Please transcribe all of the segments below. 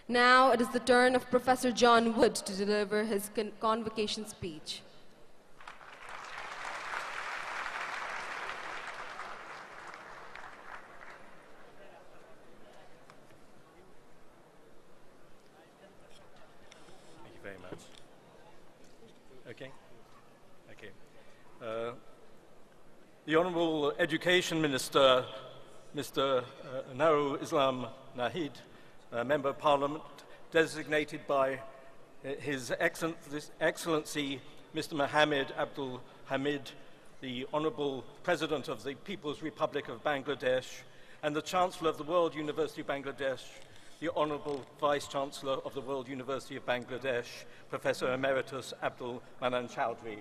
Now it is the turn of Professor John Wood to deliver his convocation speech. Thank you very much. Okay. The Honourable Education Minister, Mr. Nurul Islam Nahid, Member of Parliament, designated by His Excellency Mr. Mohammed Abdul Hamid, the Honourable President of the People's Republic of Bangladesh, and the Chancellor of the World University of Bangladesh, the Honourable Vice-Chancellor of the World University of Bangladesh, Professor Emeritus Abdul Mannan Choudhury.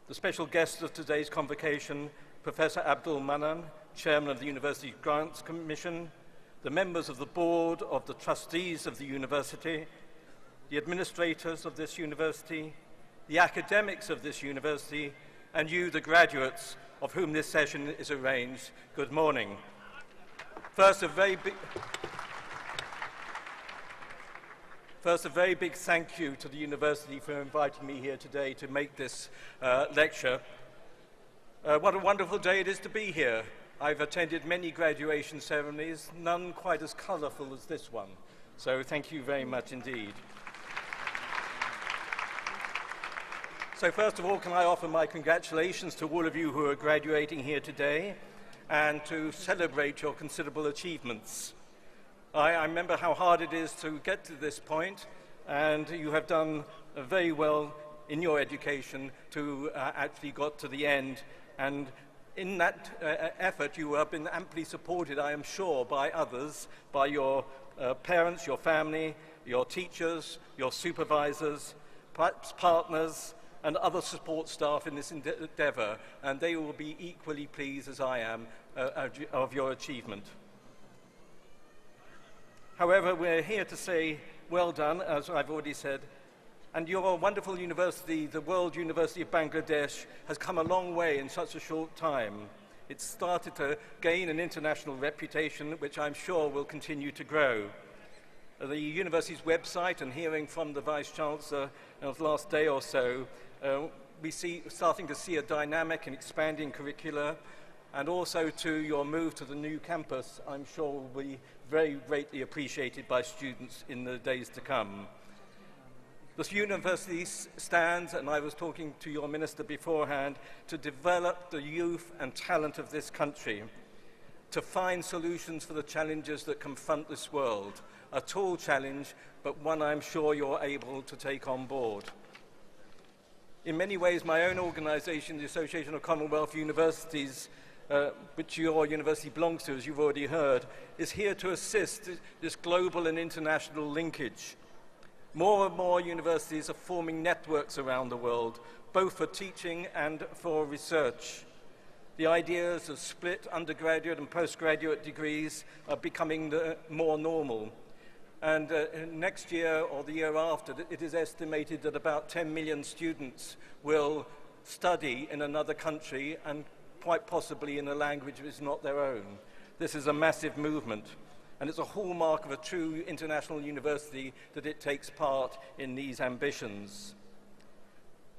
The special guest of today's convocation, Professor Abdul Mannan, Chairman of the University Grants Commission, the members of the Board of the Trustees of the University, the administrators of this university, the academics of this university, and you, the graduates, of whom this session is arranged, good morning. First, a very big thank you to the university for inviting me here today to make this lecture. What a wonderful day it is to be here. I've attended many graduation ceremonies, none quite as colourful as this one. So thank you very much indeed. So first of all, can I offer my congratulations to all of you who are graduating here today and to celebrate your considerable achievements. I remember how hard it is to get to this point, and you have done very well in your education to actually got to the end. And in that effort, you have been amply supported, I am sure, by others, by your parents, your family, your teachers, your supervisors, perhaps partners, and other support staff in this endeavour, and they will be equally pleased as I am of your achievement. However, we're here to say well done, as I've already said, and your wonderful university, the World University of Bangladesh, has come a long way in such a short time. It's started to gain an international reputation, which I'm sure will continue to grow. The university's website, and hearing from the Vice-Chancellor of the last day or so, starting to see a dynamic and expanding curricula, and also to your move to the new campus, I'm sure will be very greatly appreciated by students in the days to come. This university stands, and I was talking to your minister beforehand, to develop the youth and talent of this country, to find solutions for the challenges that confront this world. A tall challenge, but one I'm sure you're able to take on board. In many ways, my own organisation, the Association of Commonwealth Universities, which your university belongs to, as you've already heard, is here to assist this global and international linkage. More and more universities are forming networks around the world, both for teaching and for research. The ideas of split undergraduate and postgraduate degrees are becoming more normal. And next year or the year after, it is estimated that about 10 million students will study in another country, and quite possibly in a language that is not their own. This is a massive movement, and it's a hallmark of a true international university that it takes part in these ambitions.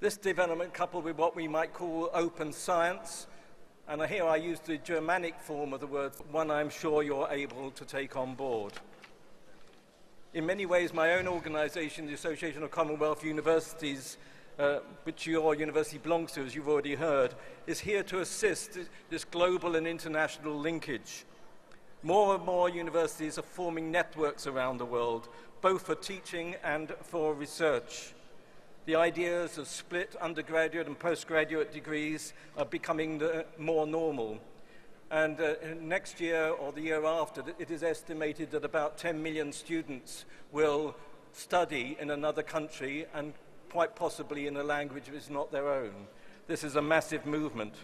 This development, coupled with what we might call open science, and here I use the Germanic form of the word, one I'm sure you're able to take on board. In many ways, my own organisation, the Association of Commonwealth Universities, which your university belongs to, as you've already heard, is here to assist this global and international linkage. More and more universities are forming networks around the world, both for teaching and for research. The ideas of split undergraduate and postgraduate degrees are becoming more normal. And next year or the year after, it is estimated that about 10 million students will study in another country, and quite possibly in a language that is not their own. This is a massive movement,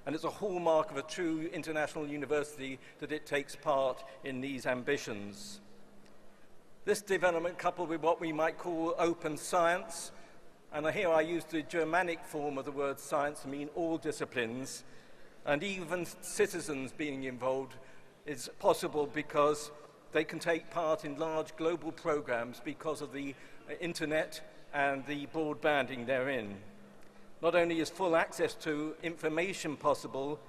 and it's a hallmark of a true international university that it takes part in these ambitions. This development, coupled with what we might call open science, and here I use the Germanic form of the word science to mean all disciplines, and even citizens being involved, is possible because They can take part in large global programs because of the internet and the broadbanding therein. Not only is full access to information possible,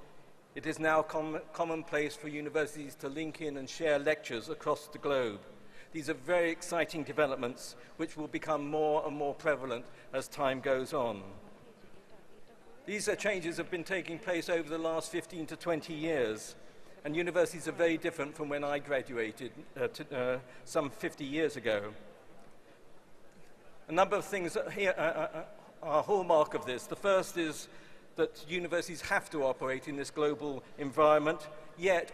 it is now commonplace for universities to link in and share lectures across the globe. These are very exciting developments which will become more and more prevalent as time goes on. These changes have been taking place over the last 15 to 20 years, and universities are very different from when I graduated some 50 years ago. A number of things here are a hallmark of this. The first is that universities have to operate in this global environment, yet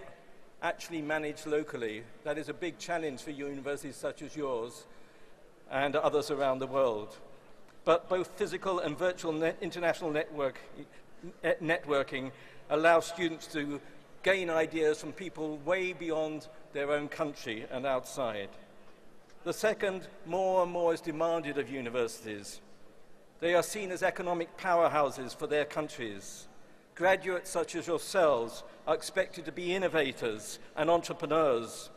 actually manage locally. That is a big challenge for universities such as yours and others around the world. But both physical and virtual international networking allow students to gain ideas from people way beyond their own country and outside. The second, more and more is demanded of universities. They are seen as economic powerhouses for their countries. Graduates such as yourselves are expected to be innovators and entrepreneurs,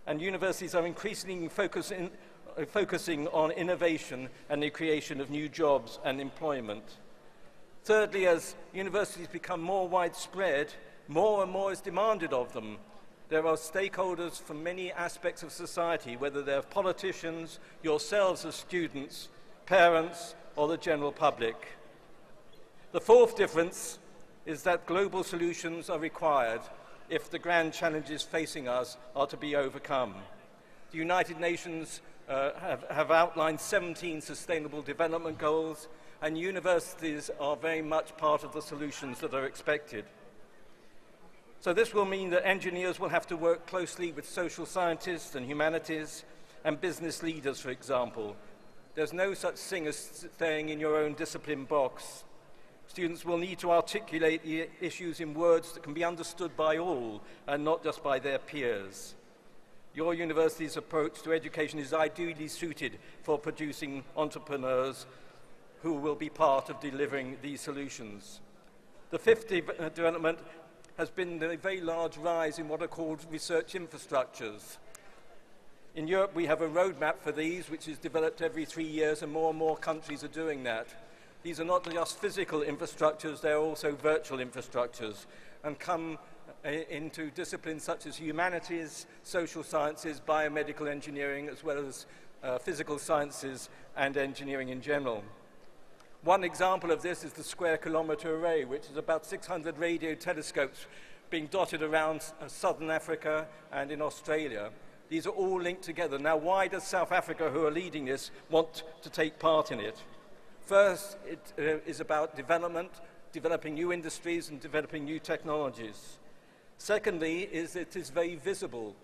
and universities are increasingly focusing on innovation and the creation of new jobs and employment. Thirdly, as universities become more widespread, more and more is demanded of them. There are stakeholders from many aspects of society, whether they're politicians, yourselves as students, parents, or the general public. The fourth difference is that global solutions are required if the grand challenges facing us are to be overcome. The United Nations have outlined 17 Sustainable Development Goals, and universities are very much part of the solutions that are expected. So this will mean that engineers will have to work closely with social scientists and humanities and business leaders, for example. There's no such thing as staying in your own discipline box. Students will need to articulate the issues in words that can be understood by all and not just by their peers. Your university's approach to education is ideally suited for producing entrepreneurs who will be part of delivering these solutions. The fifth development has been the very large rise in what are called research infrastructures. In Europe, we have a roadmap for these, which is developed every 3 years, and more countries are doing that. These are not just physical infrastructures, they're also virtual infrastructures, and come into disciplines such as humanities, social sciences, biomedical engineering, as well as physical sciences and engineering in general. One example of this is the Square Kilometre Array, which is about 600 radio telescopes being dotted around southern Africa and in Australia. These are all linked together. Now, why does South Africa, who are leading this, want to take part in it? First, it is about developing new industries and developing new technologies. Secondly, it is very visible,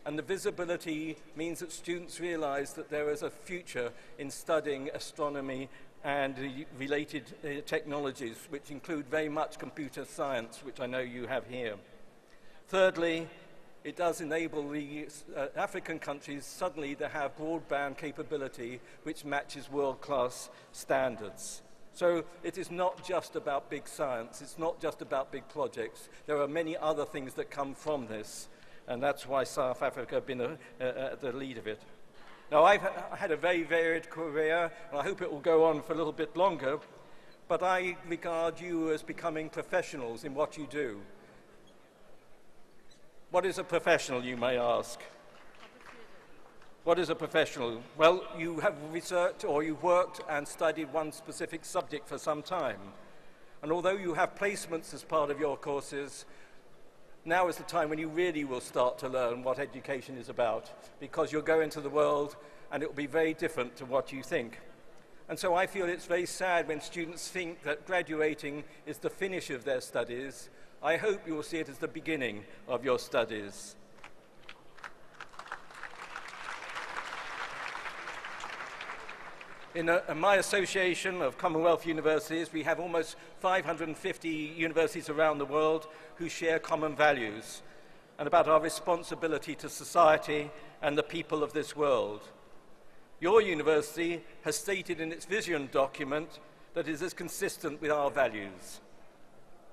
and the visibility means that students realize that there is a future in studying astronomy and related technologies, which include very much computer science, which I know you have here. Thirdly, it does enable the African countries suddenly to have broadband capability which matches world-class standards. So it is not just about big science, it's not just about big projects. There are many other things that come from this, and that's why South Africa have been at the lead of it. Now, I've had a very varied career, and I hope it will go on for a little bit longer, but I regard you as becoming professionals in what you do. What is a professional, you may ask? What is a professional? Well, you have researched or you've worked and studied one specific subject for some time. And although you have placements as part of your courses, now is the time when you really will start to learn what education is about, because you'll go into the world and it will be very different to what you think. And so I feel it's very sad when students think that graduating is the finish of their studies. I hope you will see it as the beginning of your studies. In my association of Commonwealth universities, we have almost 550 universities around the world who share common values and about our responsibility to society and the people of this world. Your university has stated in its vision document that it is consistent with our values.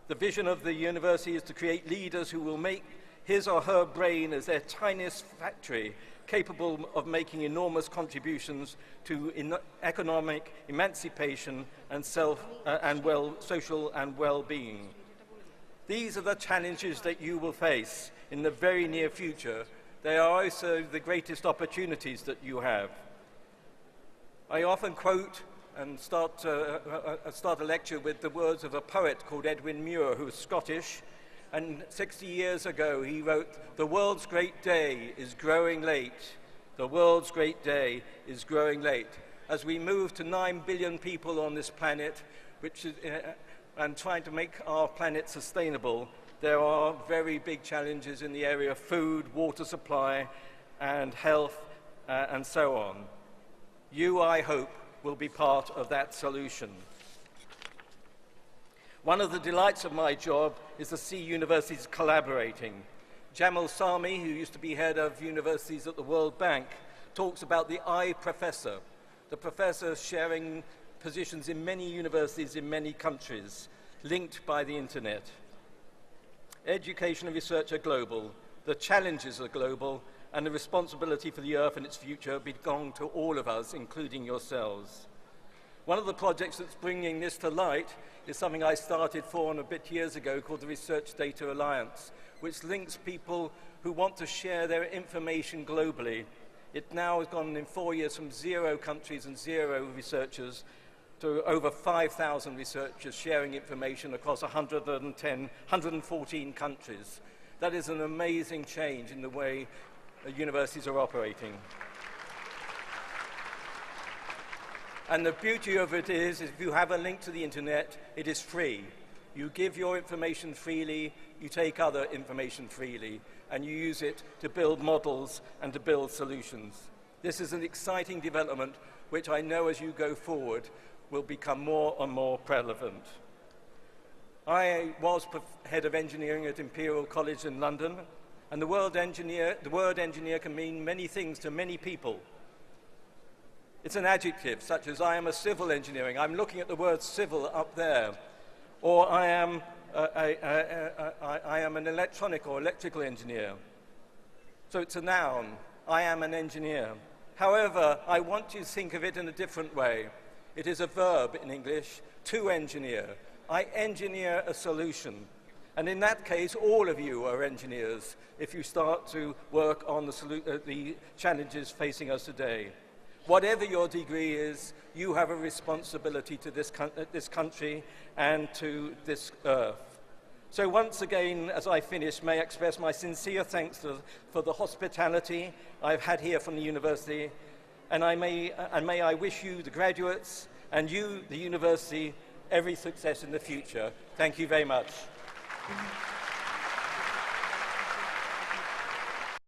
The vision of the university is to create leaders who will make his or her brain as their tiniest factory, capable of making enormous contributions to economic emancipation and social and well-being. These are the challenges that you will face in the very near future. They are also the greatest opportunities that you have. I often quote and start a lecture with the words of a poet called Edwin Muir, who was Scottish, and 60 years ago he wrote, "The world's great day is growing late. The world's great day is growing late." As we move to 9 billion people on this planet, and trying to make our planet sustainable, there are very big challenges in the area of food, water supply, and health, and so on. You, I hope, will be part of that solution. One of the delights of my job is to see universities collaborating. Jamal Sami, who used to be head of universities at the World Bank, talks about the I-Professor, the professor sharing positions in many universities in many countries, linked by the internet. Education and research are global, the challenges are global, and the responsibility for the Earth and its future belong to all of us, including yourselves. One of the projects that's bringing this to light is something I started 4 and a bit years ago called the Research Data Alliance, which links people who want to share their information globally. It now has gone in 4 years from 0 countries and 0 researchers to over 5,000 researchers sharing information across 114 countries. That is an amazing change in the way universities are operating. And the beauty of it is if you have a link to the internet, it is free. You give your information freely, you take other information freely, and you use it to build models and to build solutions. This is an exciting development which I know as you go forward will become more and more relevant. I was head of engineering at Imperial College in London, and the word engineer can mean many things to many people. It's an adjective, such as I am a civil engineering. I'm looking at the word civil up there. Or I am an electronic or electrical engineer. So it's a noun. I am an engineer. However, I want you to think of it in a different way. It is a verb in English, to engineer. I engineer a solution. And in that case, all of you are engineers if you start to work on the challenges facing us today. Whatever your degree is, you have a responsibility to this country and to this earth. So once again, as I finish, may I express my sincere thanks for the hospitality I've had here from the university, and may I wish you, the graduates, and you, the university, every success in the future. Thank you very much.